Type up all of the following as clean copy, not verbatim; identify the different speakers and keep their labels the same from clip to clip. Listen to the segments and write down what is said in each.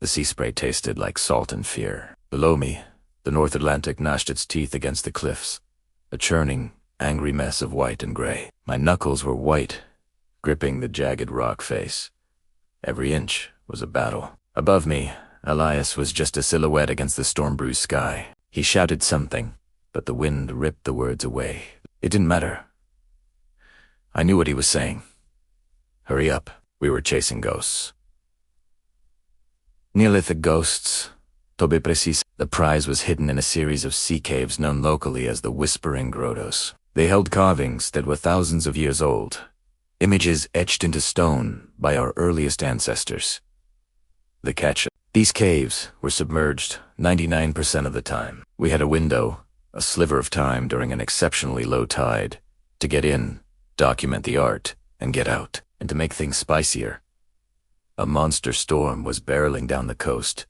Speaker 1: The sea spray tasted like salt and fear. Below me, the North Atlantic gnashed its teeth against the cliffs, a churning, angry mess of white and gray. My knuckles were white, gripping the jagged rock face. Every inch was a battle. Above me, Elias was just a silhouette against the storm-bruised sky. He shouted something, but the wind ripped the words away. It didn't matter. I knew what he was saying. Hurry up. We were chasing ghosts. Neolithic ghosts, to be precise. The prize was hidden in a series of sea caves known locally as the Whispering Grottos. They held carvings that were thousands of years old, images etched into stone by our earliest ancestors. The catch: these caves were submerged 99% of the time. We had a window, a sliver of time during an exceptionally low tide, to get in, document the art, and get out. And to make things spicier, a monster storm was barreling down the coast,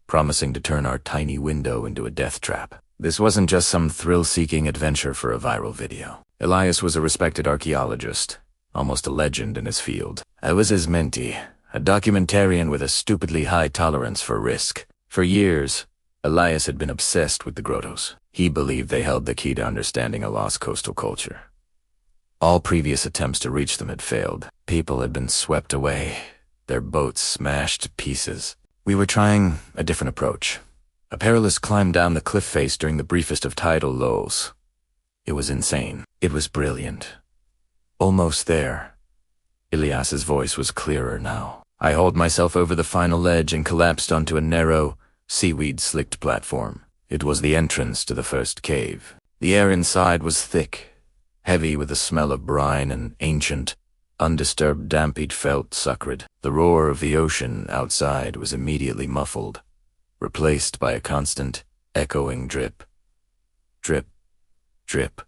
Speaker 1: promising to turn our tiny window into a death trap. This wasn't just some thrill-seeking adventure for a viral video. Elias was a respected archaeologist, almost a legend in his field. I was his mentee, a documentarian with a stupidly high tolerance for risk. For years, Elias had been obsessed with the grottos. He believed they held the key to understanding a lost coastal culture. All previous attempts to reach them had failed. People had been swept away, their boats smashed to pieces. We were trying a different approach. A perilous climb down the cliff face during the briefest of tidal lulls. It was insane. It was brilliant. Almost there. Elias's voice was clearer now. I hauled myself over the final ledge and collapsed onto a narrow, seaweed-slicked platform. It was the entrance to the first cave. The air inside was thick, heavy with the smell of brine and ancient, undisturbed damp-eat felt sucrid. The roar of the ocean outside was immediately muffled, replaced by a constant, echoing drip. Drip. Drip.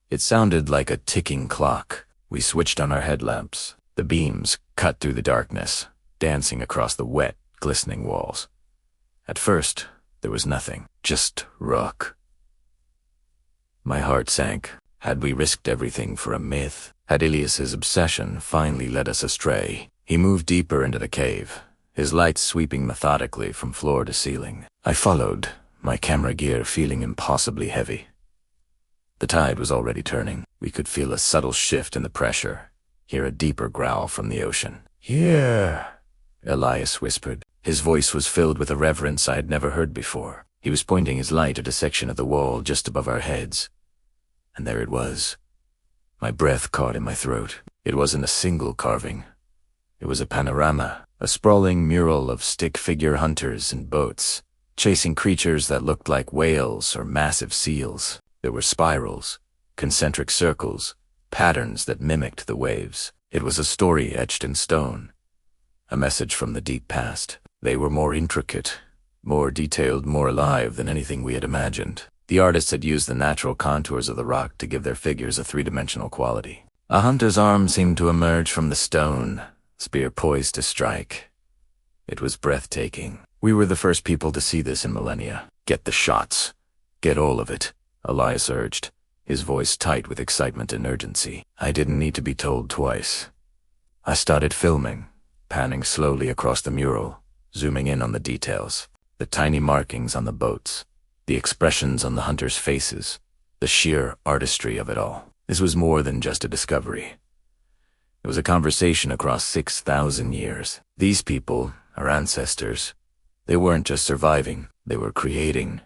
Speaker 1: It sounded like a ticking clock. We switched on our headlamps. The beams cut through the darkness, dancing across the wet, glistening walls. At first, there was nothing, just rock. My heart sank. Had we risked everything for a myth? Had Elias's obsession finally led us astray? He moved deeper into the cave, his lights sweeping methodically from floor to ceiling. I followed, my camera gear feeling impossibly heavy. The tide was already turning. We could feel a subtle shift in the pressure, hear a deeper growl from the ocean. "Here," Elias whispered. His voice was filled with a reverence I had never heard before. He was pointing his light at a section of the wall just above our heads. And there it was. My breath caught in my throat. It wasn't a single carving. It was a panorama, a sprawling mural of stick-figure hunters and boats, chasing creatures that looked like whales or massive seals. There were spirals, concentric circles, patterns that mimicked the waves. It was a story etched in stone, a message from the deep past. They were more intricate, more detailed, more alive than anything we had imagined. The artists had used the natural contours of the rock to give their figures a three-dimensional quality. A hunter's arm seemed to emerge from the stone, spear poised to strike. It was breathtaking. We were the first people to see this in millennia. "Get the shots. Get all of it," Elias urged, his voice tight with excitement and urgency. I didn't need to be told twice. I started filming, panning slowly across the mural, zooming in on the details, the tiny markings on the boats, the expressions on the hunters' faces, the sheer artistry of it all. This was more than just a discovery. It was a conversation across 6,000 years. These people, our ancestors, they weren't just surviving, they were creating,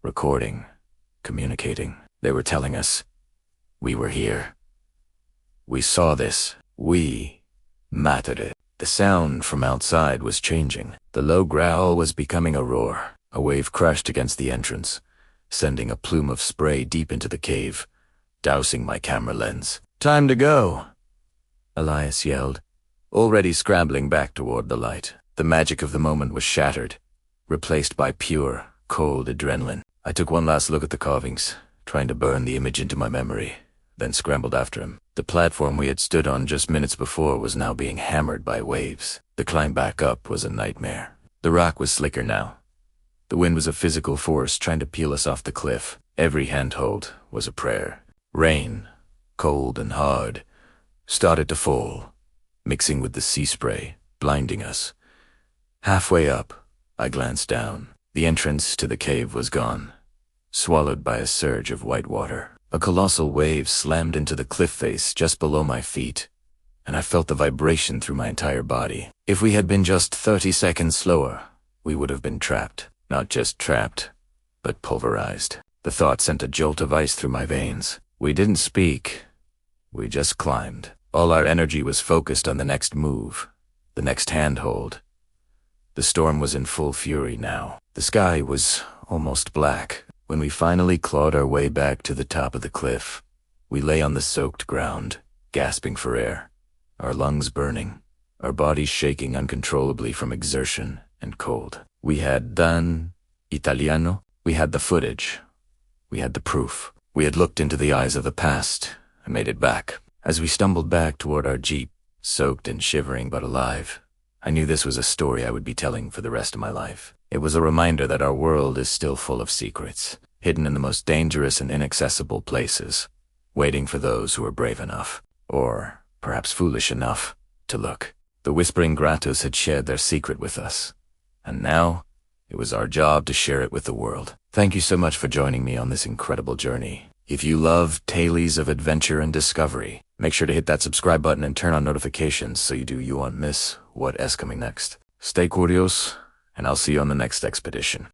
Speaker 1: recording, communicating. They were telling us, we were here. We saw this. We mattered. The sound from outside was changing. The low growl was becoming a roar. A wave crashed against the entrance, sending a plume of spray deep into the cave, dousing my camera lens. "Time to go," Elias yelled, already scrambling back toward the light. The magic of the moment was shattered, replaced by pure, cold adrenaline. I took one last look at the carvings, trying to burn the image into my memory, then scrambled after him. The platform we had stood on just minutes before was now being hammered by waves. The climb back up was a nightmare. The rock was slicker now. The wind was a physical force trying to peel us off the cliff. Every handhold was a prayer. Rain, cold and hard, started to fall, mixing with the sea spray, blinding us. Halfway up, I glanced down. The entrance to the cave was gone, swallowed by a surge of white water. A colossal wave slammed into the cliff face just below my feet, and I felt the vibration through my entire body. If we had been just 30 seconds slower, we would have been trapped. Not just trapped, but pulverized. The thought sent a jolt of ice through my veins. We didn't speak. We just climbed. All our energy was focused on the next move, the next handhold. The storm was in full fury now. The sky was almost black. When we finally clawed our way back to the top of the cliff, we lay on the soaked ground, gasping for air, our lungs burning, our bodies shaking uncontrollably from exertion and cold. We had done Italiano. We had the footage. We had the proof. We had looked into the eyes of the past and made it back. As we stumbled back toward our jeep, soaked and shivering but alive, I knew this was a story I would be telling for the rest of my life. It was a reminder that our world is still full of secrets, hidden in the most dangerous and inaccessible places, waiting for those who are brave enough, or perhaps foolish enough, to look. The Whispering Grottos had shared their secret with us, and now it was our job to share it with the world. Thank you so much for joining me on this incredible journey. If you love tales of adventure and discovery, make sure to hit that subscribe button and turn on notifications so you won't miss what is coming next. Stay curious, and I'll see you on the next expedition.